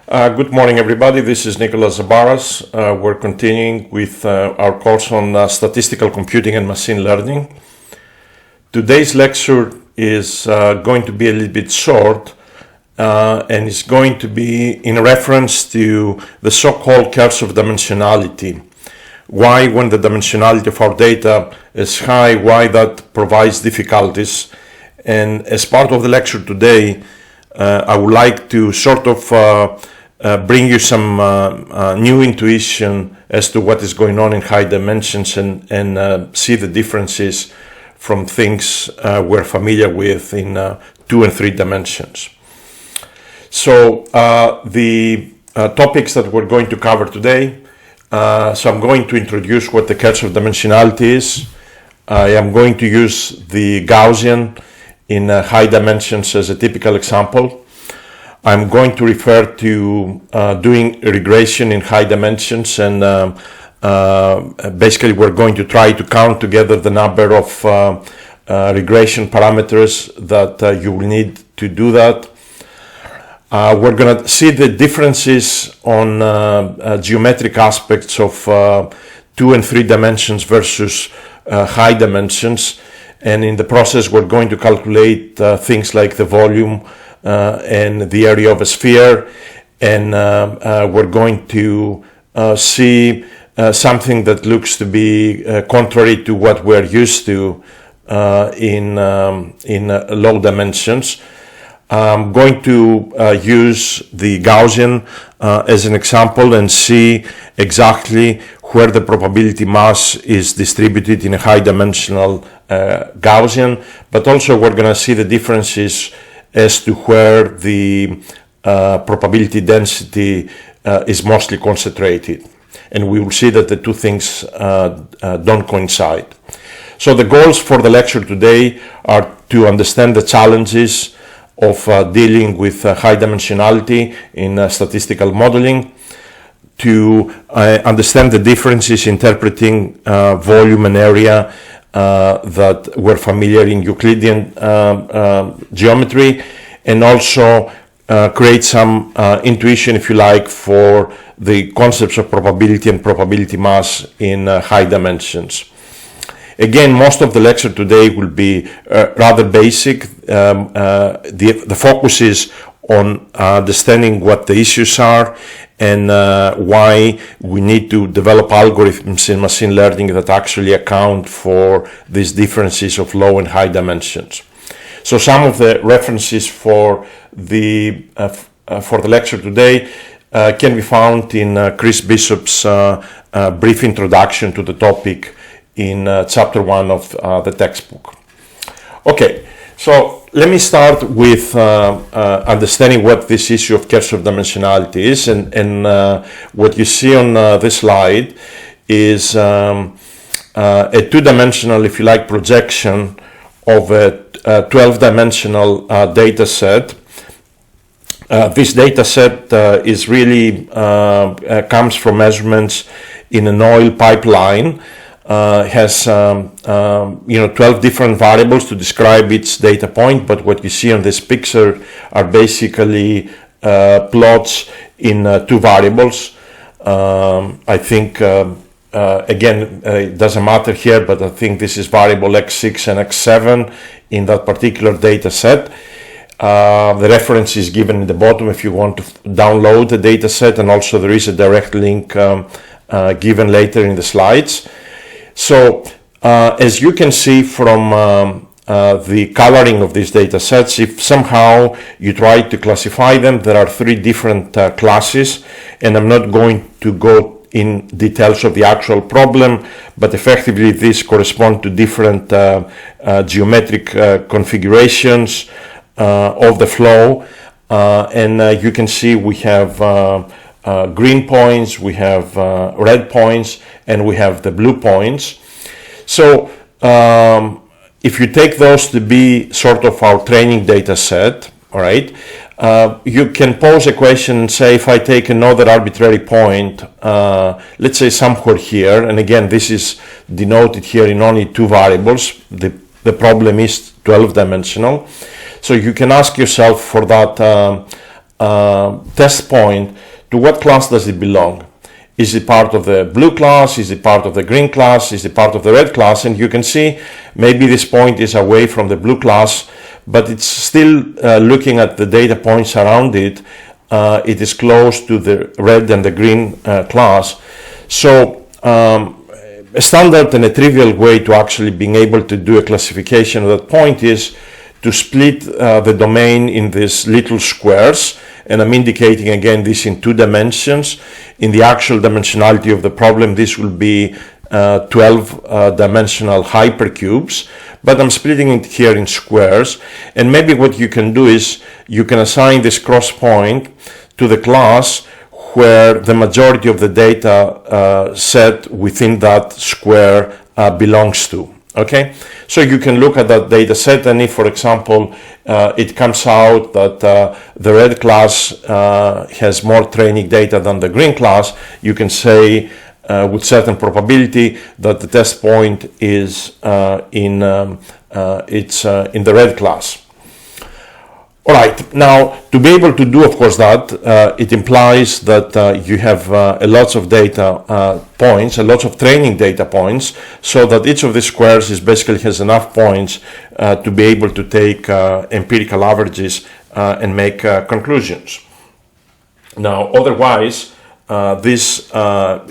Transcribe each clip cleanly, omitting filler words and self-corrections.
Good morning, everybody. This is Nicholas Zabaras. We're continuing with our course on statistical computing and machine learning. Today's lecture is going to be a little bit short and is going to be in reference to the so-called curse of dimensionality. Why, when the dimensionality of our data is high, why that provides difficulties. And as part of the lecture today, I would like to sort of bring you some new intuition as to what is going on in high dimensions and see the differences from things we're familiar with in 2 and 3 dimensions. So the topics that we're going to cover today, so I'm going to introduce what the curse of dimensionality is. I am going to use the Gaussian in high dimensions as a typical example. I'm going to refer to doing regression in high dimensions, and basically we're going to try to count together the number of regression parameters that you will need to do that. We're going to see the differences on geometric aspects of 2 and 3 dimensions versus high dimensions, and in the process we're going to calculate things like the volume and the area of a sphere, and we're going to see something that looks to be contrary to what we're used to in low dimensions. I'm going to use the Gaussian as an example and see exactly where the probability mass is distributed in a high dimensional Gaussian, but also we're going to see the differences as to where the probability density is mostly concentrated. And we will see that the two things don't coincide. So the goals for the lecture today are to understand the challenges of dealing with high dimensionality in statistical modeling, to understand the differences interpreting volume and area that we're familiar in Euclidean geometry, and also create some intuition, if you like, for the concepts of probability and probability mass in high dimensions. Again, most of the lecture today will be rather basic. The focus is on understanding what the issues are and why we need to develop algorithms in machine learning that actually account for these differences of low and high dimensions. So some of the references for the lecture today can be found in Chris Bishop's brief introduction to the topic in chapter 1 of the textbook. Okay, so let me start with understanding what this issue of curse of dimensionality is, and what you see on this slide is a 2-dimensional, if you like, projection of a 12-dimensional data set. This data set is really comes from measurements in an oil pipeline. Has 12 different variables to describe its data point, but what you see on this picture are basically plots in 2 variables. I think again it doesn't matter here, but I think this is variable x6 and x7 in that particular data set. The reference is given in the bottom if you want to download the data set, and also there is a direct link given later in the slides. So as you can see from the coloring of these data sets, if somehow you try to classify them, there are 3 different classes, and I'm not going to go in details of the actual problem, but effectively these correspond to different geometric configurations of the flow, and you can see we have green points, we have red points, and we have the blue points. So if you take those to be sort of our training data set, all right, you can pose a question and say, if I take another arbitrary point, let's say somewhere here, and again this is denoted here in only 2 variables, the problem is 12-dimensional. So you can ask yourself for that test point, to what class does it belong? Is it part of the blue class? Is it part of the green class? Is it part of the red class? And you can see maybe this point is away from the blue class, but it's still looking at the data points around it. It is close to the red and the green class. So a standard and a trivial way to actually being able to do a classification of that point is to split the domain in these little squares. And I'm indicating again this in 2 dimensions. In the actual dimensionality of the problem, this will be 12 dimensional hypercubes, but I'm splitting it here in squares. And maybe what you can do is you can assign this cross point to the class where the majority of the data set within that square belongs to. Okay, so you can look at that data set, and if, for example, it comes out that the red class has more training data than the green class, you can say with certain probability that the test point is in the red class. All right, now to be able to do, of course, that it implies that you have lots of data points, lots of training data points, so that each of these squares basically has enough points to be able to take empirical averages and make conclusions. Now, otherwise, this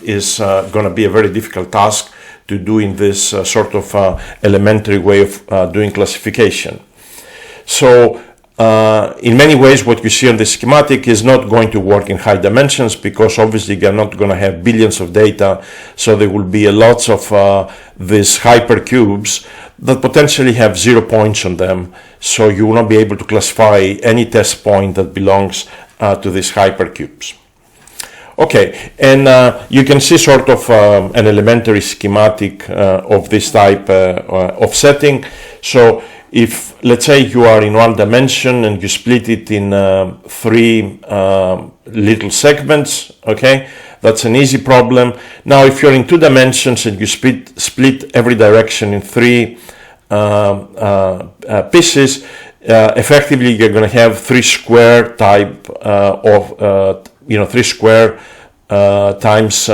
is going to be a very difficult task to do in this sort of elementary way of doing classification. So, in many ways, what you see on the schematic is not going to work in high dimensions, because obviously you're not going to have billions of data, so there will be lots of these hypercubes that potentially have 0 points on them, so you will not be able to classify any test point that belongs to these hypercubes. Okay, and you can see sort of an elementary schematic of this type of setting. So if, let's say, you are in 1 dimension and you split it in 3 little segments, okay, that's an easy problem. Now, if you're in 2 dimensions and you split every direction in 3 pieces, effectively you're going to have 3 square type of 3 square times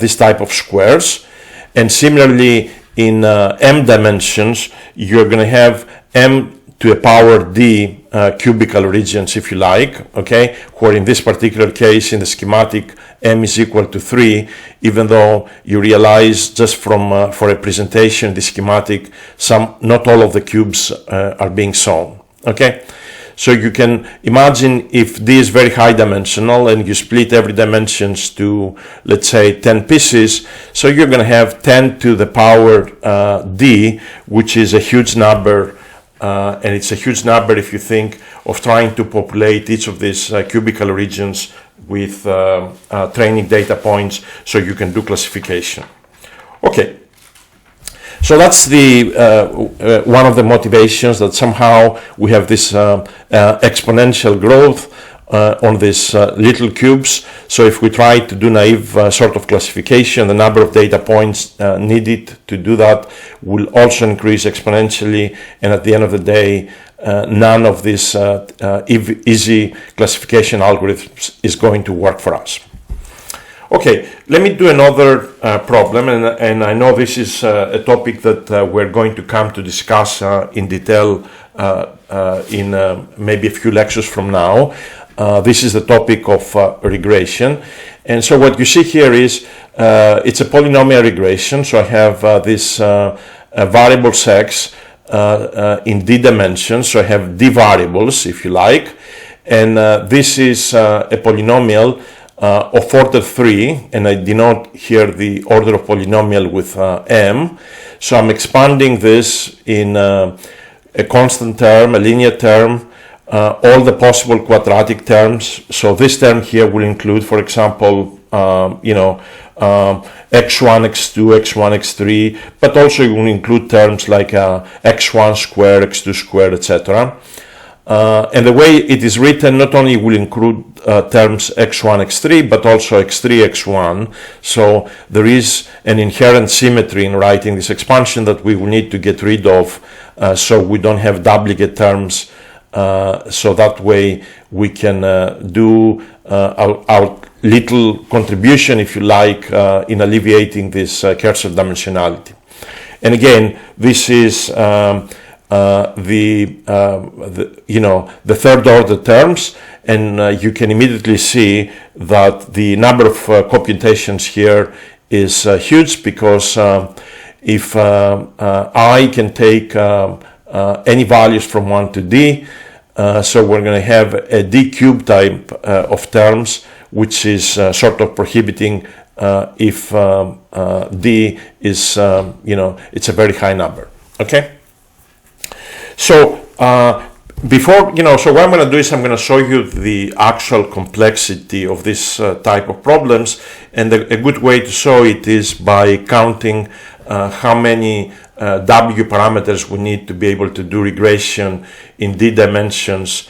this type of squares. And similarly, in m dimensions, you're going to have m to a power d cubical regions, if you like, okay, where in this particular case, in the schematic, m is equal to 3, even though you realize just from for a presentation, the schematic, not all of the cubes are being shown, okay. So you can imagine if D is very high dimensional and you split every dimensions to, let's say, 10 pieces, so you're going to have 10 to the power D, which is a huge number, and it's a huge number if you think of trying to populate each of these cubical regions with training data points so you can do classification. Okay. So that's the one of the motivations, that somehow we have this exponential growth on these little cubes. So if we try to do naive sort of classification, the number of data points needed to do that will also increase exponentially, and at the end of the day, none of these easy classification algorithms is going to work for us. Okay, let me do another problem, and I know this is a topic that we're going to come to discuss in detail in maybe a few lectures from now. This is the topic of regression. And so what you see here is it's a polynomial regression. So I have this variable x in d dimensions. So I have d variables, if you like, and this is a polynomial of order 3, and I denote here the order of polynomial with m. So I'm expanding this in a constant term, a linear term, all the possible quadratic terms. So this term here will include, for example, x1, x2, x1, x3, but also it will include terms like x1 square, x2 square, etc. And the way it is written not only will include terms x1, x3, but also x3, x1. So there is an inherent symmetry in writing this expansion that we will need to get rid of, so we don't have duplicate terms so that way we can do our little contribution, if you like, in alleviating this curse of dimensionality. And again, this is the third order terms, and you can immediately see that the number of computations here is huge, because if I can take any values from 1 to d, so we're going to have a d cube type of terms, which is sort of prohibiting if d is, it's a very high number. Okay? So before, so what I'm going to do is I'm going to show you the actual complexity of this type of problems, and a good way to show it is by counting how many w parameters we need to be able to do regression in d dimensions,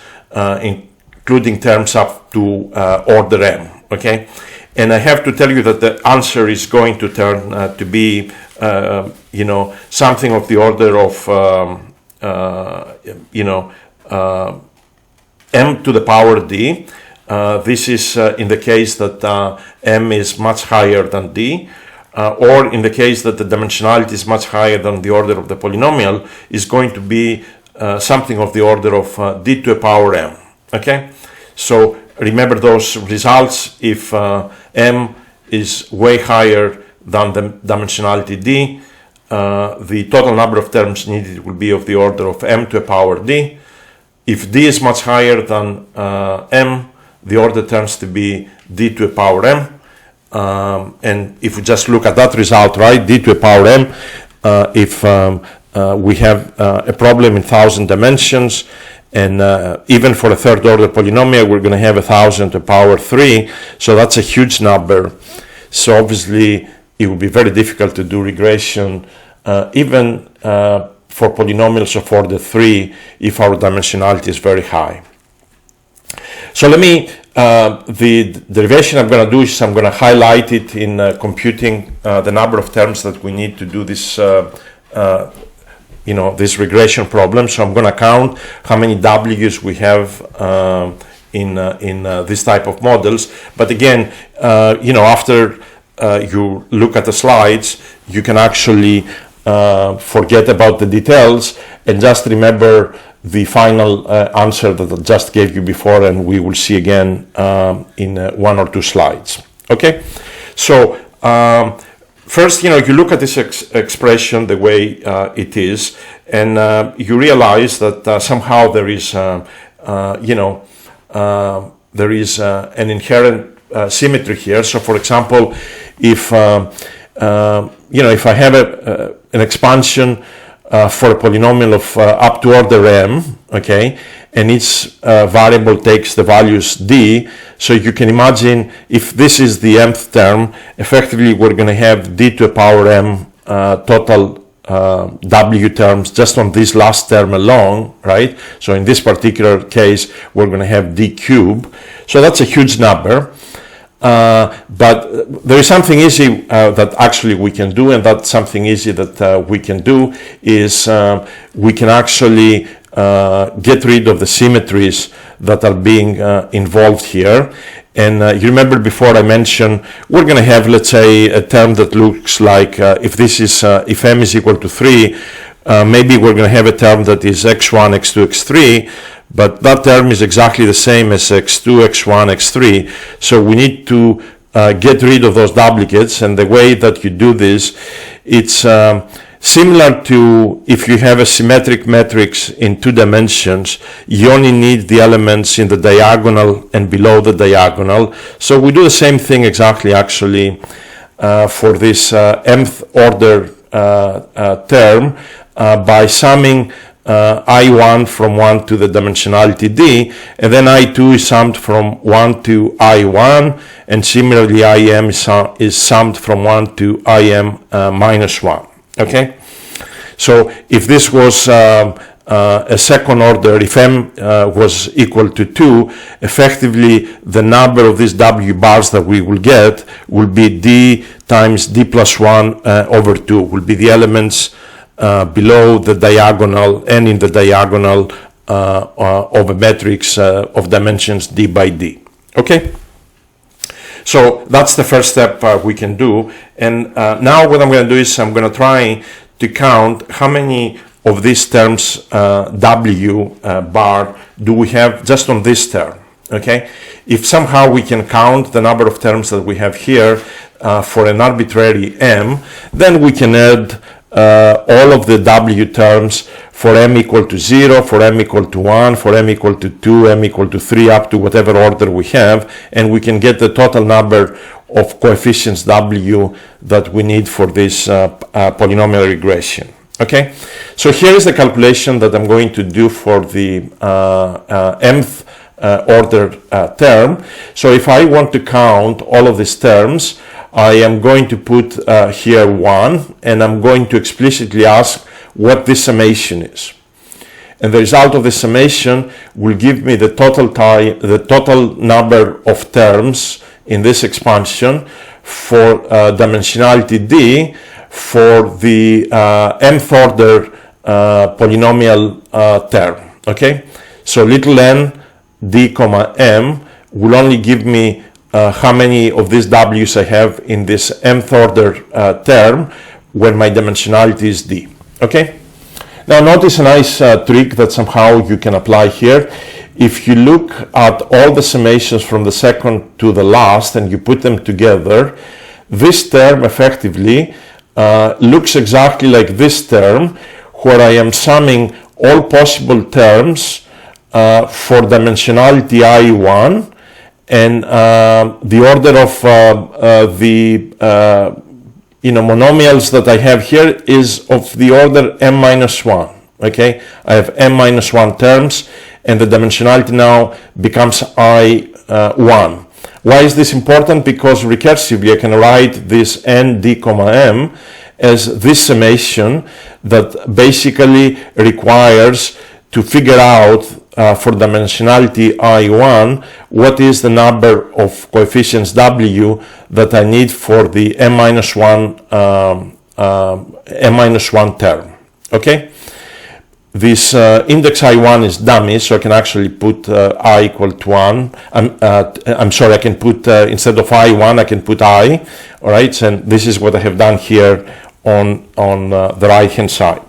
including terms up to order m. Okay, and I have to tell you that the answer is going to turn to be something of the order of m to the power d. This is in the case that m is much higher than d, or in the case that the dimensionality is much higher than the order of the polynomial, is going to be something of the order of d to the power m. Okay, so remember those results. If m is way higher than the dimensionality d, the total number of terms needed will be of the order of m to the power d. If d is much higher than m, the order turns to be d to the power m. And if we just look at that result, right, d to the power m, if we have a problem in 1,000 dimensions, and even for a third order polynomial, we're going to have 1,000 to the power 3, so that's a huge number. So obviously it will be very difficult to do regression even for polynomials of order 3 if our dimensionality is very high. So let me, the derivation I'm going to do is I'm going to highlight it in computing the number of terms that we need to do this this regression problem. So I'm going to count how many W's we have in this type of models. But again, after you look at the slides, you can actually forget about the details and just remember the final answer that I just gave you before, and we will see again in 1 or 2 slides. Okay, so first, you look at this expression the way it is, and you realize that somehow there is, an inherent symmetry here. So, for example, if if I have an expansion for a polynomial of up to order m, okay, and each variable takes the values d, so you can imagine if this is the mth term, effectively we're going to have d to the power m total w terms just on this last term alone, right? So in this particular case, we're going to have d cube, so that's a huge number. But there is something easy that actually we can do, and that something easy that we can do is we can actually get rid of the symmetries that are being involved here. And you remember before I mentioned we're going to have, let's say, a term that looks like if this is if m is equal to 3, maybe we're going to have a term that is x1, x2, x3, but that term is exactly the same as x2, x1, x3. So we need to get rid of those duplicates, and the way that you do this, it's similar to if you have a symmetric matrix in 2 dimensions, you only need the elements in the diagonal and below the diagonal. So we do the same thing exactly actually for this mth order term by summing I1 from 1 to the dimensionality d, and then I2 is summed from 1 to I1, and similarly IM is summed from 1 to IM minus 1. Okay, so if this was a second order, if m was equal to 2, effectively the number of these w bars that we will get will be d times d plus 1 over 2, will be the elements below the diagonal and in the diagonal of a matrix of dimensions d by d. Okay? So that's the first step we can do. And now what I'm going to do is I'm going to try to count how many of these terms w bar do we have just on this term. Okay? If somehow we can count the number of terms that we have here for an arbitrary m, then we can add all of the w terms for m equal to 0, for m equal to 1, for m equal to 2, m equal to 3, up to whatever order we have, and we can get the total number of coefficients w that we need for this polynomial regression. Okay, so here is the calculation that I'm going to do for the mth order term. So if I want to count all of these terms, I am going to put here 1, and I'm going to explicitly ask what this summation is. And the result of the summation will give me the total number of terms in this expansion for dimensionality d for the mth order polynomial term. Okay, so little n d comma m will only give me how many of these w's I have in this mth order term when my dimensionality is d. Okay, now notice a nice trick that somehow you can apply here. If you look at all the summations from the second to the last and you put them together, this term effectively looks exactly like this term, where I am summing all possible terms for dimensionality i1, and the order of the monomials that I have here is of the order m minus 1. Okay, I have m minus 1 terms, and the dimensionality now becomes I1. Why is this important? Because recursively I can write this n d comma m as this summation that basically requires to figure out for dimensionality I1 what is the number of coefficients w that I need for the m minus 1 term. Okay, this index I1 is dummy, so I can actually put I equal to 1. I'm sorry, I can put instead of I1 I can put I. All right, and this is what I have done here on the right hand side.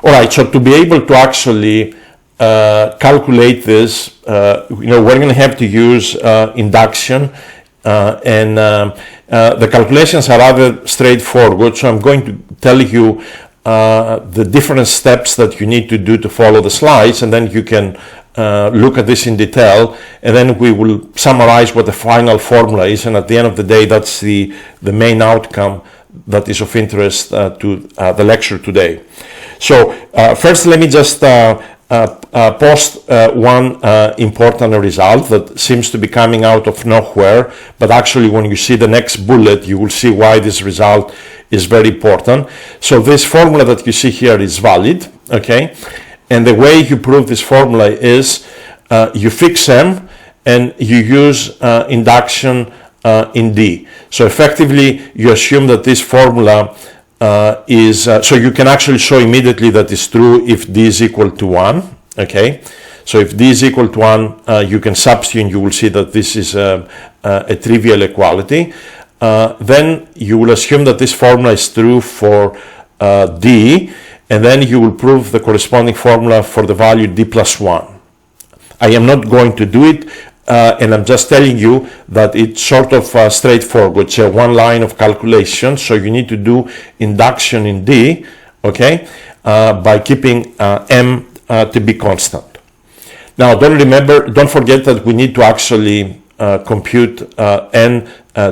All right, so to be able to actually calculate this, we're going to have to use induction, and the calculations are rather straightforward. So I'm going to tell you the different steps that you need to do to follow the slides, and then you can look at this in detail, and then we will summarize what the final formula is, and at the end of the day, that's the main outcome that is of interest to the lecture today. So first, let me just post one important result that seems to be coming out of nowhere, but actually when you see the next bullet, you will see why this result is very important. So this formula that you see here is valid, okay? And the way you prove this formula is you fix m and you use induction in D. So effectively, you assume that this formula is, so you can actually show immediately that it's true if D is equal to 1, okay? So if D is equal to 1, you can substitute and you will see that this is a trivial equality. Then you will assume that this formula is true for D, and then you will prove the corresponding formula for the value D plus 1. I am not going to do it, and I'm just telling you that it's sort of straightforward. It's one line of calculation, so you need to do induction in D, okay, by keeping m to be constant. Now, don't forget that we need to actually compute n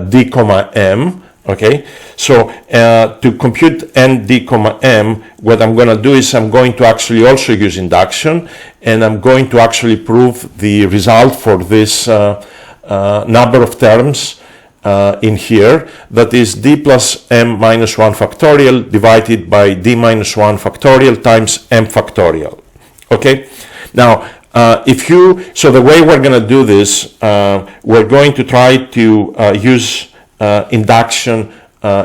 d comma m. Okay, so to compute n d comma m, what I'm going to do is I'm going to actually also use induction, and I'm going to actually prove the result for this number of terms in here, that is d plus m minus 1 factorial divided by d minus 1 factorial times m factorial. Okay, now so the way we're going to do this, we're going to try to use induction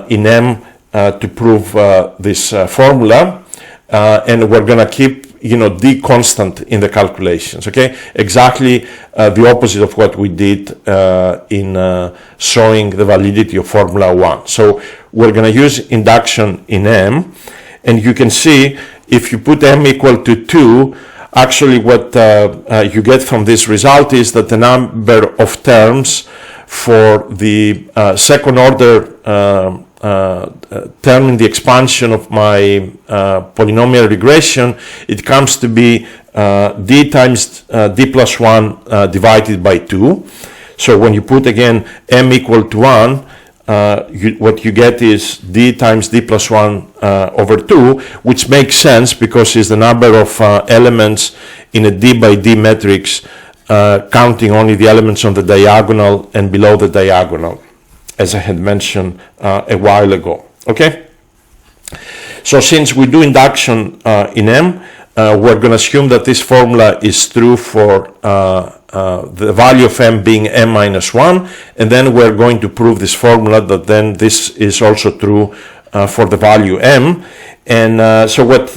in M to prove this formula, and we're going to keep d constant in the calculations. Okay, exactly the opposite of what we did in showing the validity of Formula 1. So we're going to use induction in M, and you can see if you put M equal to 2, actually what you get from this result is that the number of terms for the second order term in the expansion of my polynomial regression, it comes to be d times d plus 1 divided by 2. So when you put again m equal to 1, what you get is d times d plus 1 over 2, which makes sense because it's the number of elements in a d by d matrix, counting only the elements on the diagonal and below the diagonal, as I had mentioned a while ago. Okay? So since we do induction in M, we're going to assume that this formula is true for the value of M being M minus 1, and then we're going to prove this formula that then this is also true for the value M. And so what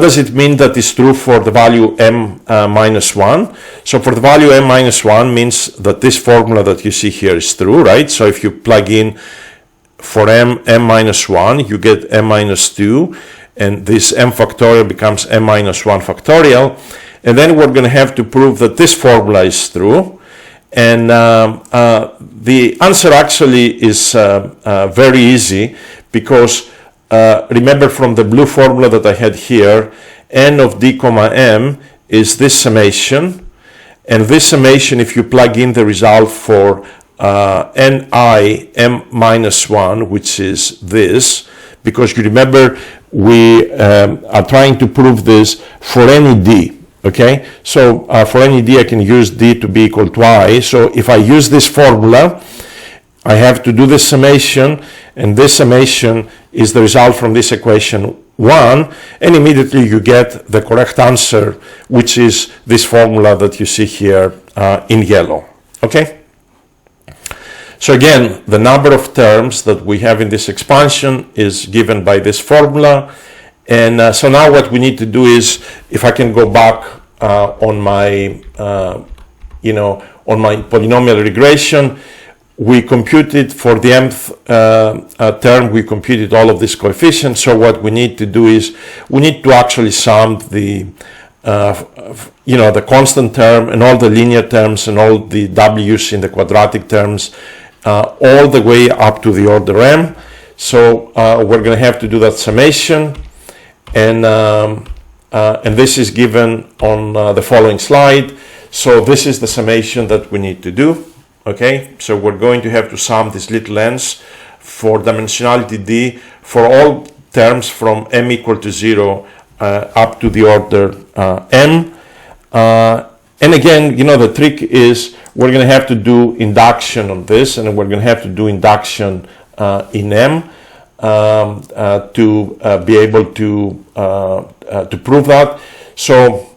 does it mean that is true for the value M minus 1? So for the value M minus 1 means that this formula that you see here is true, right? So if you plug in for M minus 1, you get M minus 2, and this M factorial becomes M minus 1 factorial. And then we're going to have to prove that this formula is true. And the answer actually is very easy, because remember from the blue formula that I had here, n of d comma m is this summation, and this summation, if you plug in the result for ni m minus 1, which is this, because you remember we are trying to prove this for any d. Okay, so for any d I can use d to be equal to I. So if I use this formula, I have to do this summation, and this summation is the result from this equation 1, and immediately you get the correct answer, which is this formula that you see here in yellow. Okay? So again, the number of terms that we have in this expansion is given by this formula. And so now what we need to do is, if I can go back on my, on my polynomial regression, we computed for the mth term, we computed all of these coefficients. So what we need to do is, we need to actually sum the, the constant term and all the linear terms and all the w's in the quadratic terms, all the way up to the order m. So we're going to have to do that summation. And this is given on the following slide. So this is the summation that we need to do. Okay, so we're going to have to sum these little n's for dimensionality d for all terms from m equal to 0 up to the order m. And again, the trick is we're going to have to do induction on this, and we're going to have to do induction in m. To be able to prove that. So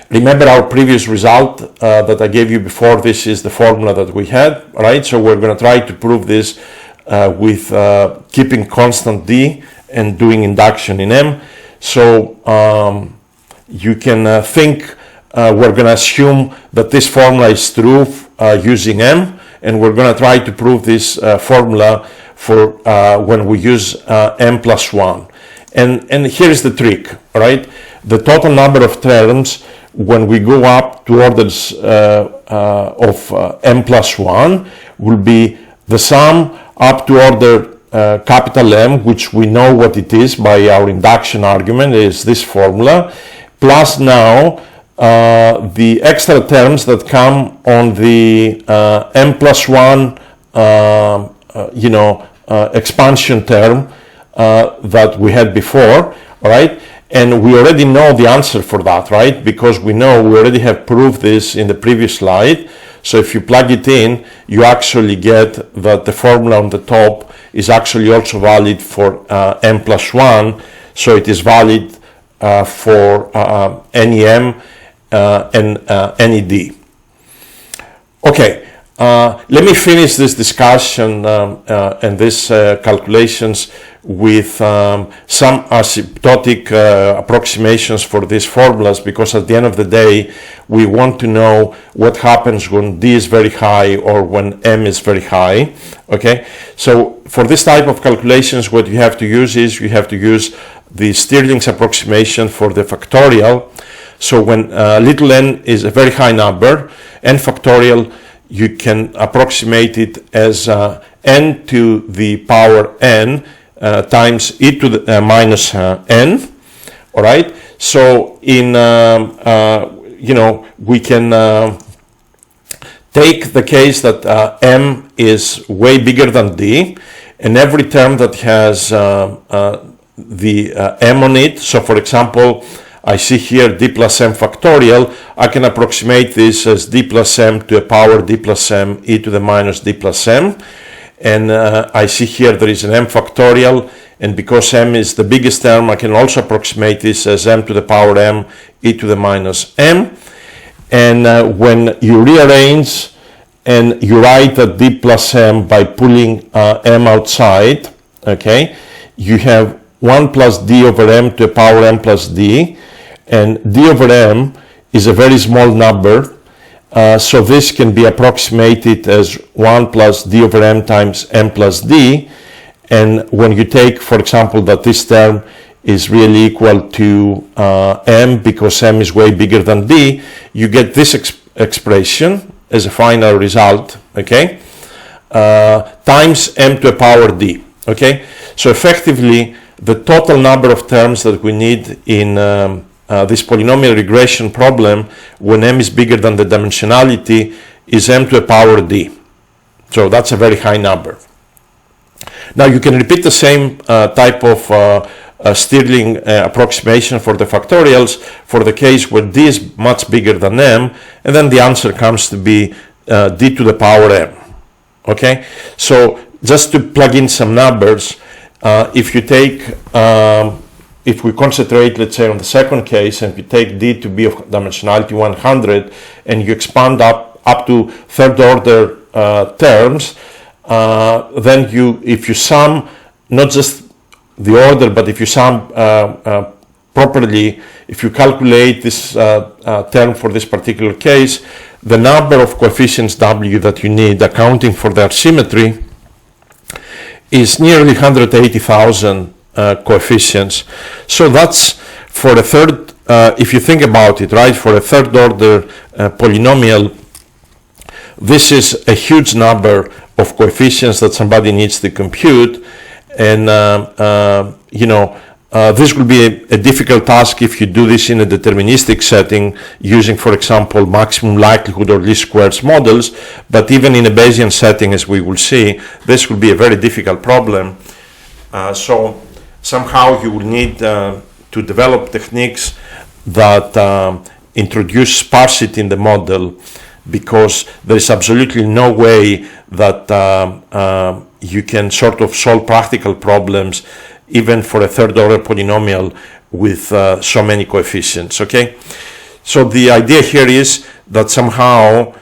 remember our previous result that I gave you before. This is the formula that we had, right? So we're going to try to prove this with keeping constant d and doing induction in m. So you can think we're going to assume that this formula is true using m, and we're going to try to prove this formula for when we use m plus 1. And here's the trick, right? The total number of terms when we go up to orders of m plus 1 will be the sum up to order capital M, which we know what it is by our induction argument, is this formula, plus now the extra terms that come on the m plus 1 expansion term that we had before, all right? And we already know the answer for that, right? Because we already have proved this in the previous slide. So if you plug it in, you actually get that the formula on the top is actually also valid for m plus 1. So it is valid for any m and any d. Okay. Let me finish this discussion and these calculations with some asymptotic approximations for these formulas, because at the end of the day we want to know what happens when D is very high or when M is very high. Okay, so for this type of calculations, what you have to use is you have to use the Stirling's approximation for the factorial. So when little n is a very high number, n factorial, you can approximate it as n to the power n times e to the minus n. All right. So in we can take the case that m is way bigger than d, and every term that has the m on it. So for example, I see here d plus m factorial. I can approximate this as d plus m to a power d plus m e to the minus d plus m. And I see here there is an m factorial, and because m is the biggest term, I can also approximate this as m to the power m e to the minus m. And when you rearrange and you write that d plus m by pulling m outside, okay, you have 1 plus d over m to the power m plus d, and d over m is a very small number, so this can be approximated as 1 plus d over m times m plus d. And when you take, for example, that this term is really equal to m because m is way bigger than d, you get this expression as a final result, okay, times m to the power d. Okay, so effectively the total number of terms that we need in this polynomial regression problem when m is bigger than the dimensionality is m to the power d. So that's a very high number. Now you can repeat the same type of Stirling approximation for the factorials for the case where d is much bigger than m, and then the answer comes to be d to the power m. Okay, so just to plug in some numbers, if you take if we concentrate, let's say, on the second case, and you take d to be of dimensionality 100, and you expand up to third order terms, then if you sum not just the order, but if you sum properly, if you calculate this term for this particular case, the number of coefficients w that you need, accounting for their symmetry, is nearly 180,000 coefficients. So that's for a third, if you think about it, right, for a third order polynomial, this is a huge number of coefficients that somebody needs to compute. And this will be a difficult task if you do this in a deterministic setting using, for example, maximum likelihood or least squares models. But even in a Bayesian setting, as we will see, this will be a very difficult problem. So somehow you will need to develop techniques that introduce sparsity in the model, because there is absolutely no way that you can sort of solve practical problems even for a third order polynomial with so many coefficients. Okay, so the idea here is that somehow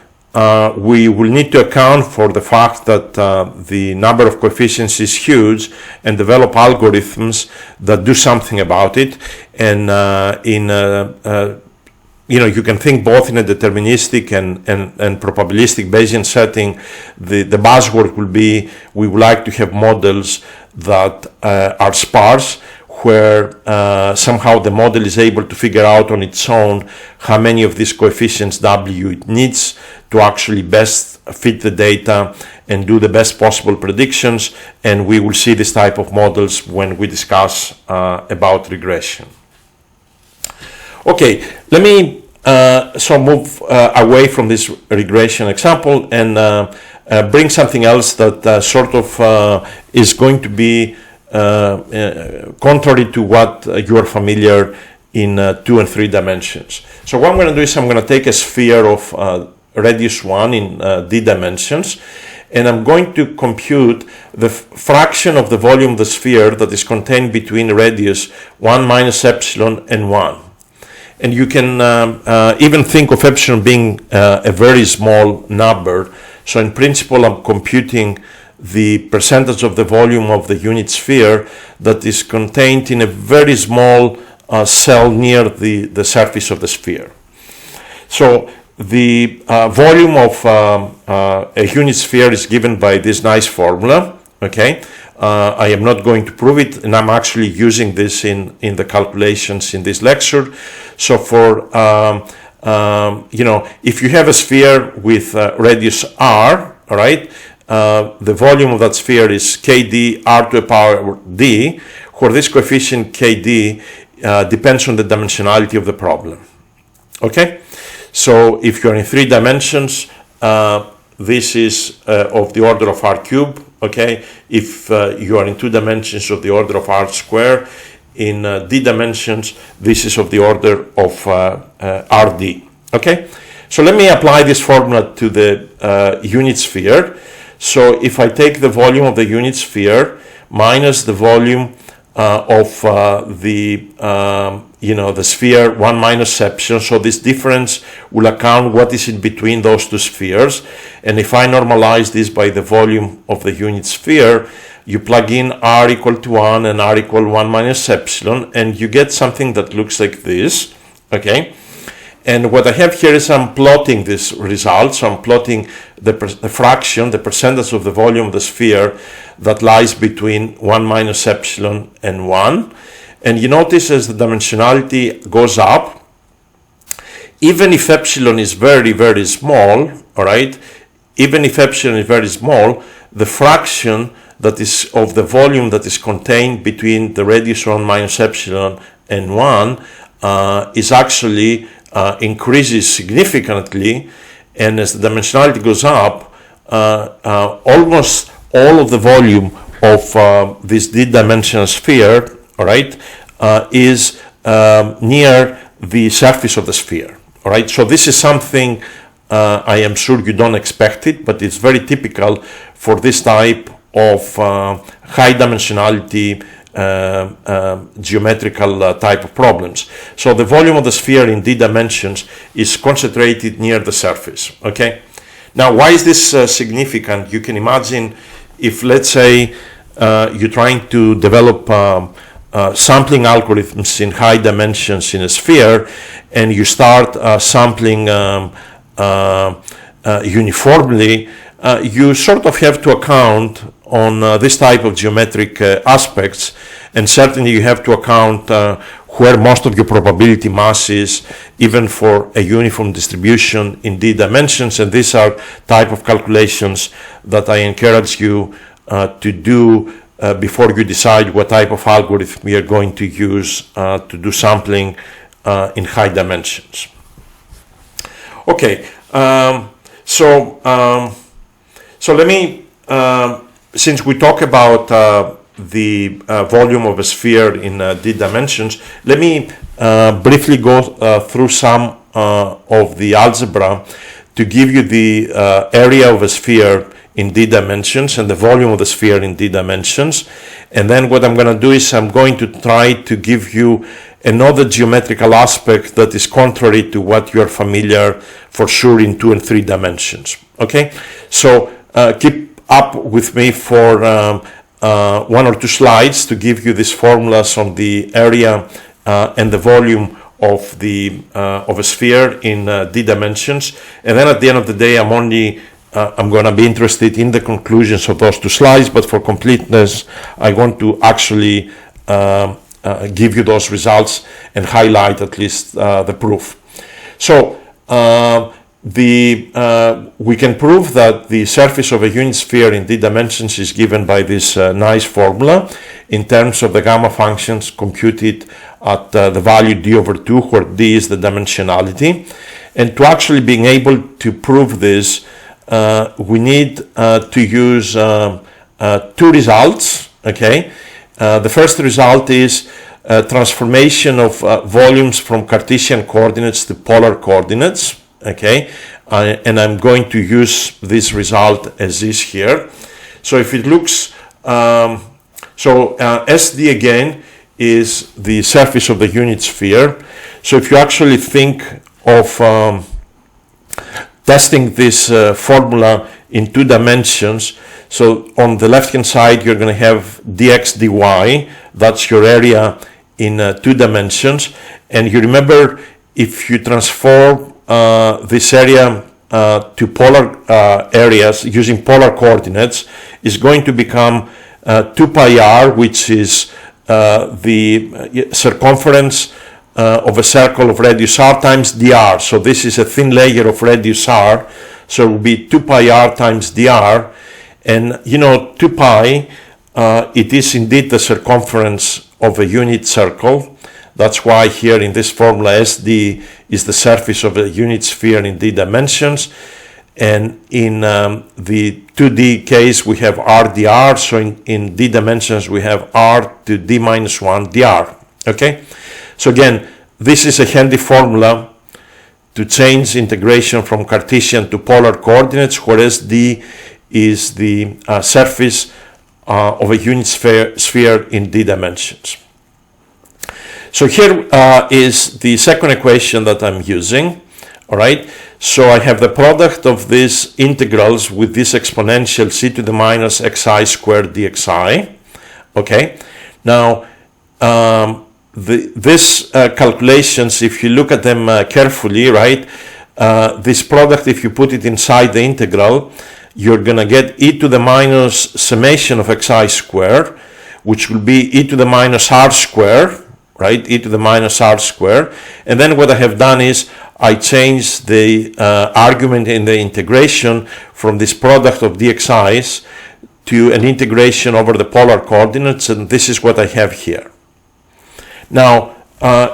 we will need to account for the fact that the number of coefficients is huge and develop algorithms that do something about it. And you can think both in a deterministic and probabilistic Bayesian setting. The buzzword will be, we would like to have models that are sparse, where somehow the model is able to figure out on its own how many of these coefficients w it needs to actually best fit the data and do the best possible predictions. And we will see this type of models when we discuss about regression. Okay, let me so move away from this regression example and bring something else that sort of is going to be contrary to what you are familiar in 2 and 3 dimensions. So what I'm going to do is I'm going to take a sphere of radius 1 in d dimensions, and I'm going to compute the fraction of the volume of the sphere that is contained between radius 1 minus epsilon and 1. And you can even think of epsilon being a very small number. So in principle, I'm computing the percentage of the volume of the unit sphere that is contained in a very small cell near the surface of the sphere. So the volume of a unit sphere is given by this nice formula, okay? I am not going to prove it, and I'm actually using this in the calculations in this lecture. So for, if you have a sphere with radius r, all right, the volume of that sphere is kd r to the power d, where this coefficient kd depends on the dimensionality of the problem, okay? So if you're in 3 dimensions, this is of the order of r cubed, okay? If you are in 2 dimensions, of the order of r squared. In d dimensions, this is of the order of rd, okay? So let me apply this formula to the unit sphere. So if I take the volume of the unit sphere minus the volume of the sphere 1 minus epsilon, so this difference will account what is in between those two spheres. And if I normalize this by the volume of the unit sphere, you plug in r equal to 1 and r equal 1 minus epsilon, and you get something that looks like this, okay? And what I have here is I'm plotting this result. So I'm plotting the fraction, the percentage of the volume of the sphere that lies between 1 minus epsilon and 1. And you notice as the dimensionality goes up, even if epsilon is very, very small, all right, even if epsilon is very small, the fraction that is of the volume that is contained between the radius 1 minus epsilon and 1 is actually increases significantly, and as the dimensionality goes up, almost all of the volume of this d-dimensional sphere, all right, is near the surface of the sphere, all right. So this is something I am sure you don't expect it, but it's very typical for this type of high dimensionality geometrical type of problems. So the volume of the sphere in d dimensions is concentrated near the surface, okay? Now, why is this significant? You can imagine if, let's say, you're trying to develop sampling algorithms in high dimensions in a sphere, and you start sampling uniformly, you sort of have to account on this type of geometric aspects, and certainly you have to account where most of your probability mass is, even for a uniform distribution in d dimensions. And these are type of calculations that I encourage you to do before you decide what type of algorithm you are going to use to do sampling in high dimensions. Okay, so let me, since we talk about the volume of a sphere in d dimensions, let me briefly go through some of the algebra to give you the area of a sphere in d dimensions and the volume of the sphere in d dimensions. And then what I'm going to do is I'm going to try to give you another geometrical aspect that is contrary to what you're familiar for sure in 2 and 3 dimensions. Okay, so keep up with me for 1 or 2 slides to give you these formulas on the area and the volume of a sphere in d dimensions. And then at the end of the day, I'm going to be interested in the conclusions of those 2 slides, but for completeness, I want to actually give you those results and highlight at least the proof. So we can prove that the surface of a unit sphere in d dimensions is given by this nice formula in terms of the gamma functions computed at the value d over 2, where d is the dimensionality. And to actually being able to prove this, we need to use 2 results, okay? The first result is transformation of volumes from Cartesian coordinates to polar coordinates, okay? And I'm going to use this result as is here. So if it looks, SD again is the surface of the unit sphere. So if you actually think of testing this formula in 2 dimensions. So on the left hand side you're going to have dx dy, that's your area in 2 dimensions. And you remember, if you transform this area to polar areas using polar coordinates, is going to become 2 pi r, which is the circumference of a circle of radius r times dr. So this is a thin layer of radius r, so it will be 2 pi r times dr. And you know, 2 pi, it is indeed the circumference of a unit circle. That's why here in this formula SD is the surface of a unit sphere in d dimensions. And in the 2D case we have r dr, so in d dimensions we have r to d minus 1 dr. Okay, so again, this is a handy formula to change integration from Cartesian to polar coordinates, whereas d is the surface of a unit sphere in d dimensions. So here is the second equation that I'm using. All right, so I have the product of these integrals with this exponential c to the minus xi squared dxi. Okay, now this calculations, if you look at them carefully, right, this product, if you put it inside the integral, you're gonna get e to the minus summation of xi squared, which will be e to the minus r squared, right, e to the minus r squared. And then what I have done is I changed the argument in the integration from this product of dxi's to an integration over the polar coordinates, and this is what I have here. Now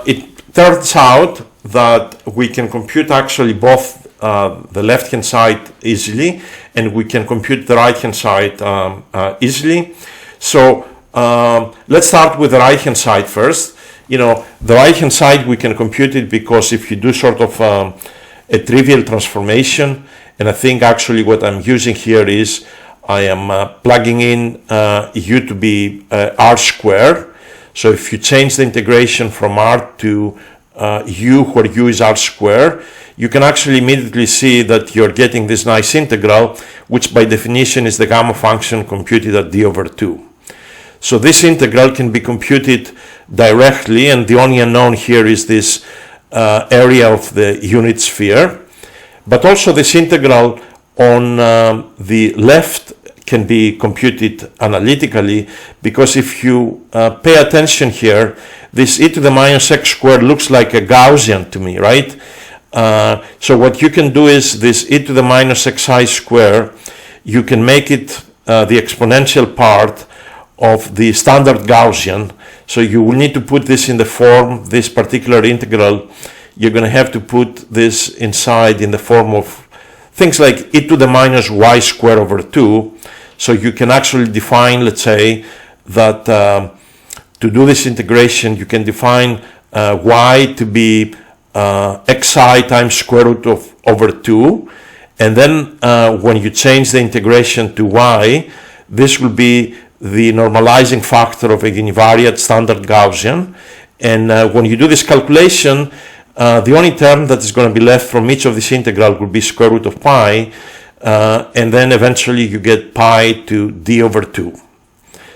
it turns out that we can compute actually both the left hand side easily, and we can compute the right hand side easily. So let's start with the right hand side first. You know, the right hand side we can compute it because if you do sort of a trivial transformation, and I think actually what I'm using here is I am plugging in u to be r squared. So if you change the integration from r to u, where u is r squared, you can actually immediately see that you're getting this nice integral, which by definition is the gamma function computed at d over 2. So this integral can be computed directly, and the only unknown here is this area of the unit sphere. But also this integral on the left can be computed analytically, because if you pay attention here, this e to the minus x squared looks like a Gaussian to me, right? So what you can do is this e to the minus xi squared, you can make it the exponential part of the standard Gaussian. So you will need to put this in the form, this particular integral, you're going to have to put this inside in the form of things like e to the minus y squared over 2. So you can actually define, let's say, that to do this integration, you can define y to be xi times square root of over 2. And then when you change the integration to y, this will be the normalizing factor of a univariate standard Gaussian. And when you do this calculation, the only term that is going to be left from each of this integral will be square root of pi, and then eventually you get pi to d over 2.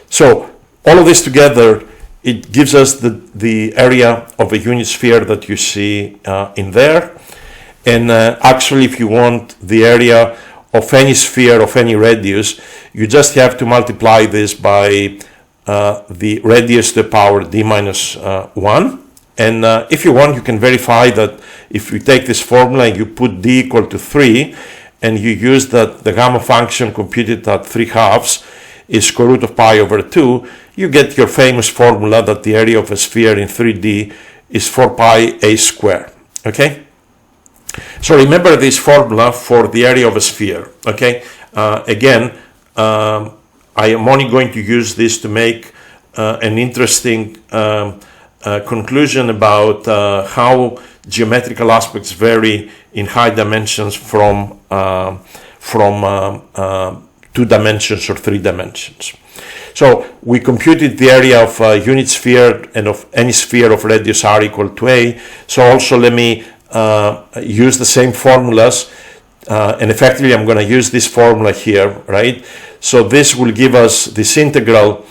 So all of this together, it gives us the area of a unit sphere that you see in there. And actually, if you want the area of any sphere of any radius, you just have to multiply this by the radius to the power d minus 1. And if you want, you can verify that if you take this formula and you put d equal to 3, and you use that the gamma function computed at 3/2 is square root of pi over 2, you get your famous formula that the area of a sphere in 3D is 4 pi a squared. Okay? So remember this formula for the area of a sphere. Okay? Again, I am only going to use this to make an interesting conclusion about how geometrical aspects vary in high dimensions from 2 dimensions or 3 dimensions. So we computed the area of a unit sphere and of any sphere of radius r equal to a. So also let me use the same formulas and effectively I'm going to use this formula here, right? So this will give us this integral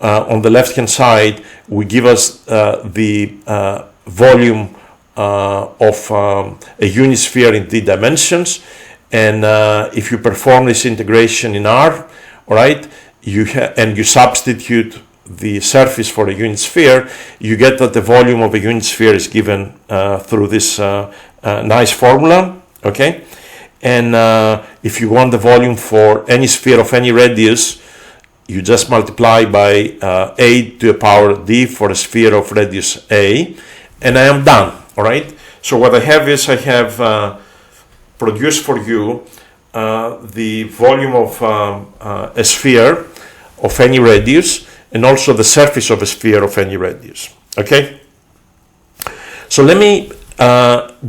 on the left hand side will give us the volume of a unit sphere in d dimensions, and if you perform this integration in R, all right, and you substitute the surface for a unit sphere, you get that the volume of a unit sphere is given through this nice formula, okay? And if you want the volume for any sphere of any radius, you just multiply by a to the power d for a sphere of radius a, and I am done, all right? So what I have is I have produced for you the volume of a sphere of any radius, and also the surface of a sphere of any radius, okay? So let me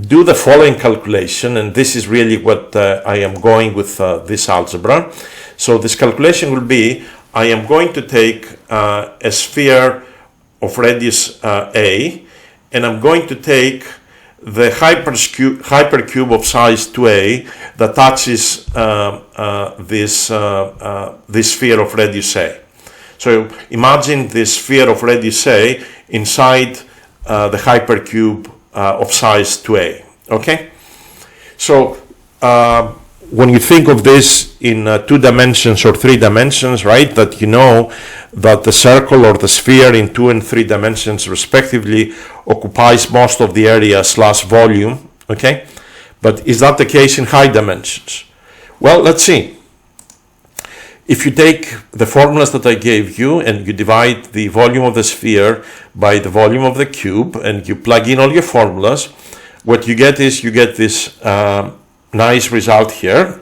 do the following calculation, and this is really what I am going with this algebra. So this calculation will be, I am going to take a sphere of radius a, and I'm going to take the hypercube of size 2a that touches this sphere of radius a. So imagine this sphere of radius a inside the hypercube of size 2a, okay? So when you think of this in 2 dimensions or 3 dimensions, right, that you know that the circle or the sphere in 2 and 3 dimensions respectively occupies most of the area / volume, okay? But is that the case in high dimensions? Well, let's see. If you take the formulas that I gave you and you divide the volume of the sphere by the volume of the cube and you plug in all your formulas, what you get is you get this nice result here.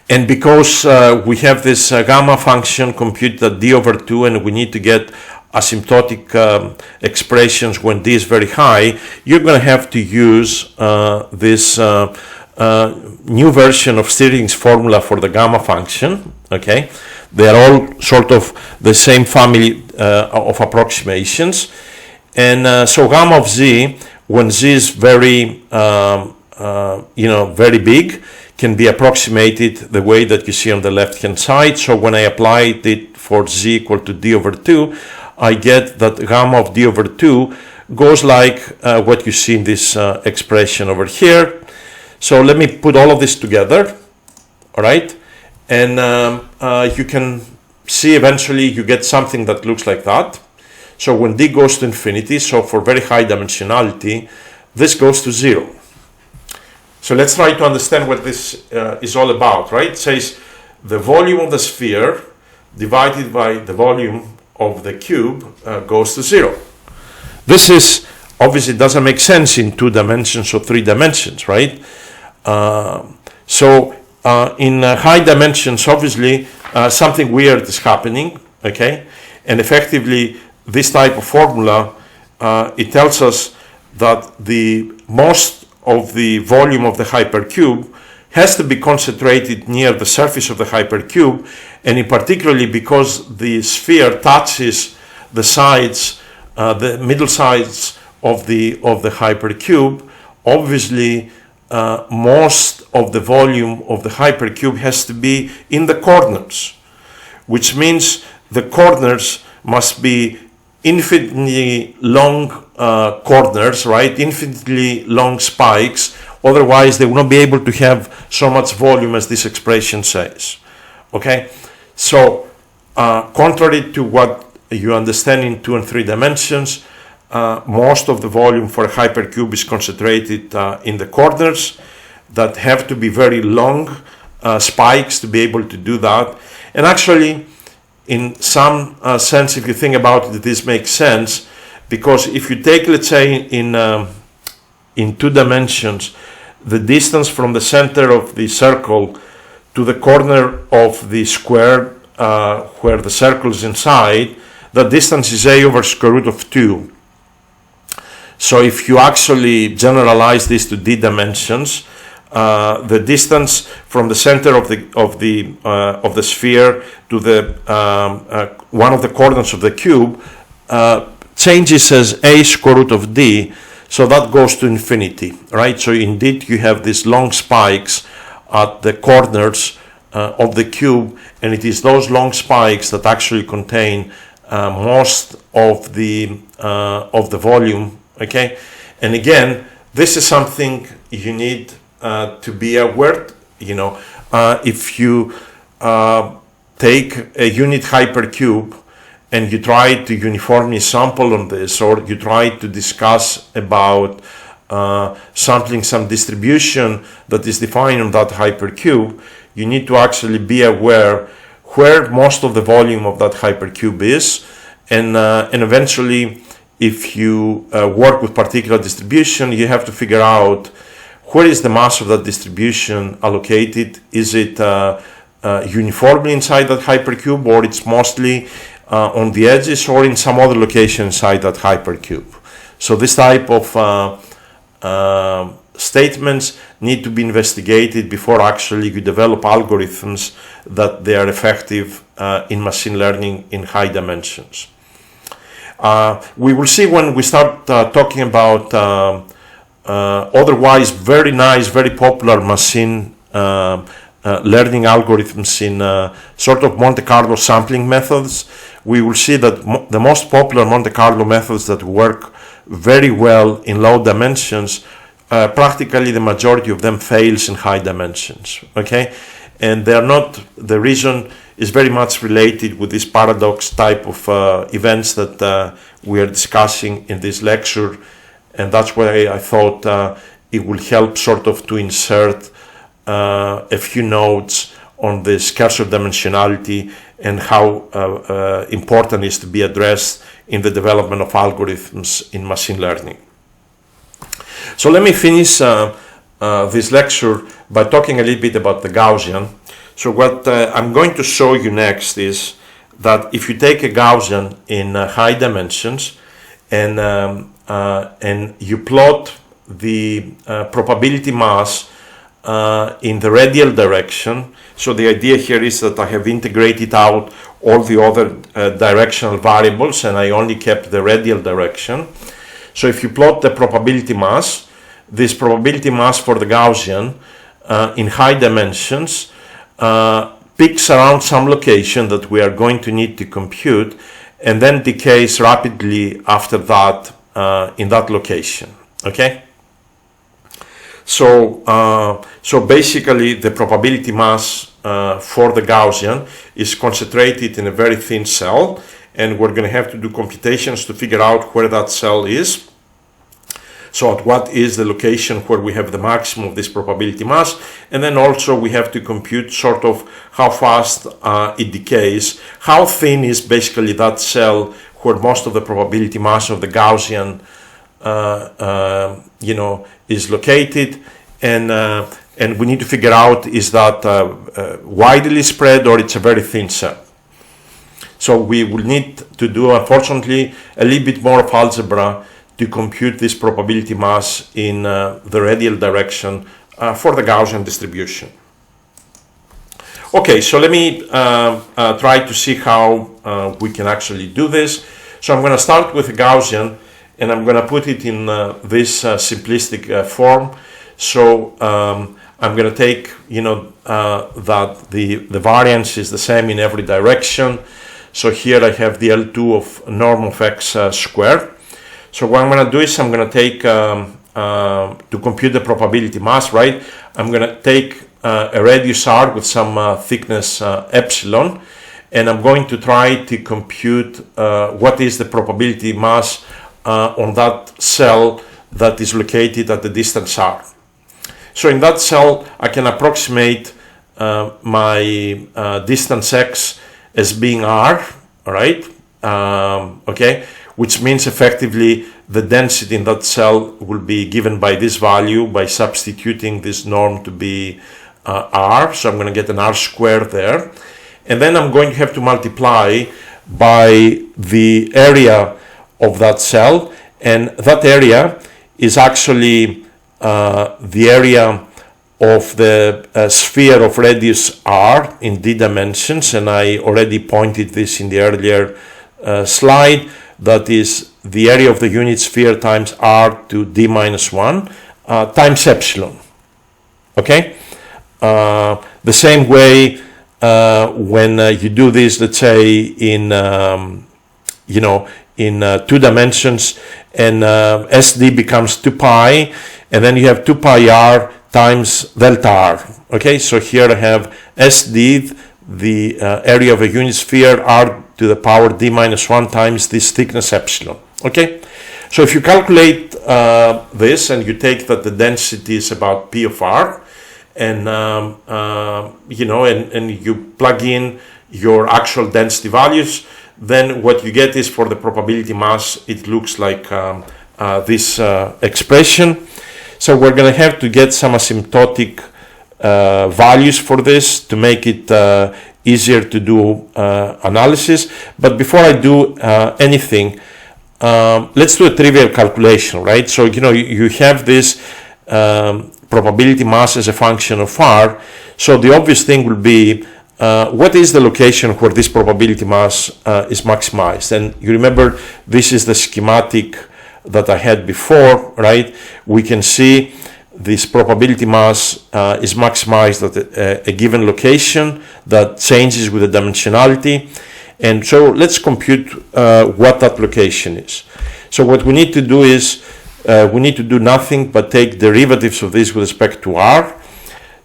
And because we have this gamma function computed at d over 2 and we need to get asymptotic expressions when d is very high, you're going to have to use this new version of Stirling's formula for the gamma function, okay? They are all sort of the same family of approximations. And so gamma of z, when z is very, very big, can be approximated the way that you see on the left hand side. So when I apply it for z equal to d over 2, I get that gamma of d over 2 goes like what you see in this expression over here. So let me put all of this together, all right? And you can see eventually you get something that looks like that. So when d goes to infinity, so for very high dimensionality, this goes to 0. So let's try to understand what this is all about, right? It says the volume of the sphere divided by the volume of the cube goes to 0. This is obviously doesn't make sense in 2 dimensions or 3 dimensions, right? So in high dimensions, obviously something weird is happening, okay? And effectively this type of formula, it tells us that the most of the volume of the hypercube has to be concentrated near the surface of the hypercube, and in particularly because the sphere touches the sides, the middle sides of the hypercube, obviously most of the volume of the hypercube has to be in the corners, which means the corners must be infinitely long corners, right? Infinitely long spikes. Otherwise, they will not be able to have so much volume as this expression says. Okay? So, contrary to what you understand in 2 and 3 dimensions, most of the volume for a hypercube is concentrated in the corners that have to be very long spikes to be able to do that. And actually, in some sense, if you think about it, this makes sense, because if you take, let's say, in 2 dimensions, the distance from the center of the circle to the corner of the square where the circle is inside, the distance is a over square root of 2. So if you actually generalize this to d dimensions, the distance from the center of the sphere to the one of the corners of the cube changes as a square root of d. So that goes to infinity, right? So indeed you have these long spikes at the corners of the cube, and it is those long spikes that actually contain most of the volume. Okay, and again, this is something you need to be aware. You know, if you take a unit hypercube and you try to uniformly sample on this, or you try to discuss about sampling some distribution that is defined on that hypercube, you need to actually be aware where most of the volume of that hypercube is, and eventually, if you work with particular distribution, you have to figure out where is the mass of that distribution allocated. Is it uniformly inside that hypercube, or it's mostly on the edges, or in some other location inside that hypercube? So this type of statements need to be investigated before actually you develop algorithms that they are effective in machine learning in high dimensions. We will see when we start talking about otherwise very nice, very popular machine learning algorithms in sort of Monte Carlo sampling methods. We will see that the most popular Monte Carlo methods that work very well in low dimensions, practically the majority of them fails in high dimensions. Okay, and they're not, the reason is very much related with this paradox type of events that we are discussing in this lecture, and that's why I thought it will help sort of to insert a few notes on the scarcer dimensionality and how important it is to be addressed in the development of algorithms in machine learning. So let me finish this lecture by talking a little bit about the Gaussian. So what I'm going to show you next is that if you take a Gaussian in high dimensions and you plot the probability mass in the radial direction. So the idea here is that I have integrated out all the other directional variables and I only kept the radial direction. So if you plot the probability mass, this probability mass for the Gaussian in high dimensions peaks around some location that we are going to need to compute, and then decays rapidly after that in that location. Okay, so basically the probability mass for the Gaussian is concentrated in a very thin cell, and we're going to have to do computations to figure out where that cell is. So at what is the location where we have the maximum of this probability mass, and then also we have to compute sort of how fast it decays, how thin is basically that cell where most of the probability mass of the Gaussian is located, and we need to figure out is that widely spread or it's a very thin cell. So we will need to do, unfortunately, a little bit more of algebra to compute this probability mass in the radial direction for the Gaussian distribution. Okay, so let me try to see how we can actually do this. So I'm going to start with a Gaussian, and I'm going to put it in this simplistic form. So I'm going to take, that the variance is the same in every direction. So here I have the L2 of norm of x squared. So what I'm going to do is I'm going to take, to compute the probability mass, right? I'm going to take a radius r with some thickness epsilon, and I'm going to try to compute what is the probability mass on that cell that is located at the distance r. So in that cell, I can approximate my distance x as being r, all right? Okay, which means effectively the density in that cell will be given by this value by substituting this norm to be r. So I'm going to get an r squared there. And then I'm going to have to multiply by the area of that cell. And that area is actually the area of the sphere of radius r in d dimensions. And I already pointed this in the earlier slide. that is the area of the unit sphere times r to d minus 1 times epsilon. Okay? The same way when you do this, let's say in in 2 dimensions, and SD becomes 2 pi, and then you have 2 pi r times delta r. Okay, so here I have SD, the area of a unit sphere, r to the power d minus 1 times this thickness epsilon. Okay, so if you calculate this and you take that the density is about P of r, and and you plug in your actual density values, then what you get is, for the probability mass, it looks like this expression. So we're going to have to get some asymptotic values for this to make it easier to do analysis. But before I do anything, let's do a trivial calculation, right? So you have this probability mass as a function of r. So the obvious thing will be, what is the location where this probability mass is maximized? And you remember, this is the schematic that I had before, right? We can see this probability mass is maximized at a given location that changes with the dimensionality. And so let's compute what that location is. So what we need to do is, we need to do nothing but take derivatives of this with respect to r,